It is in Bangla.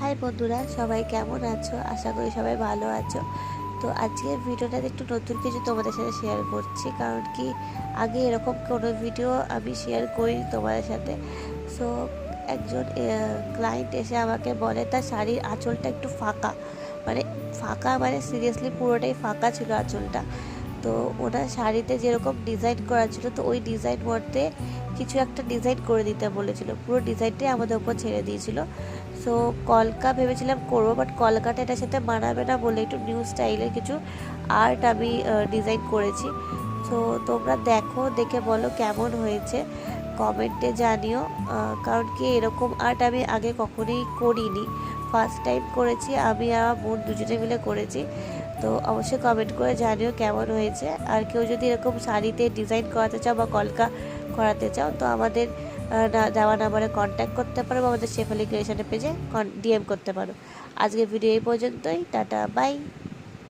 হাই বন্ধুরা, সবাই কেমন আছো? আশা করি সবাই ভালো আছো। তো আজকের ভিডিওটাতে একটু নতুন কিছু তোমাদের সাথে শেয়ার করছি, কারণ কি আগে এরকম কোনো ভিডিও আমি শেয়ার করিনি তোমাদের সাথে। সো একজন ক্লায়েন্ট এসে আমাকে বলে তার শাড়ির আঁচলটা একটু ফাঁকা, মানে ফাঁকা মানে সিরিয়াসলি পুরোটাই ফাঁকা ছিল আঁচলটা। তো ওনার শাড়িতে যেরকম ডিজাইন করা ছিল, তো ওই ডিজাইন মধ্যে কিছু একটা ডিজাইন করে দিতে বলেছিল, পুরো ডিজাইনটাই আমাদের উপর ছেড়ে দিয়েছিল। সো কলকা ভেবেছিলাম করবো, বাট কলকাটা এটার সাথে মানাবে না বলে একটু নিউ স্টাইলের কিছু আর্ট আমি ডিজাইন করেছি। সো তোমরা দেখো, দেখে বলো কেমন হয়েছে, কমেন্টে জানিও। কারণ কি এরকম আর্ট আমি আগে কখনোই করিনি, ফার্স্ট টাইম করেছি, আমি আর বোন দুজনে মিলে করেছি। তো অবশ্যই কমেন্ট করে জানিও কেমন হয়েছে। আর কেউ যদি এরকম শাড়িতে ডিজাইন করাতে চাও বা কলকা করাতে চাও, তো আমাদের দেওয়া নাম্বারে কন্ট্যাক্ট করতে পারো বা আমাদের শেফালি ক্রিয়েশনের পেজে ডিএম করতে পারো। আজকের ভিডিও এই পর্যন্তই। Tata, by.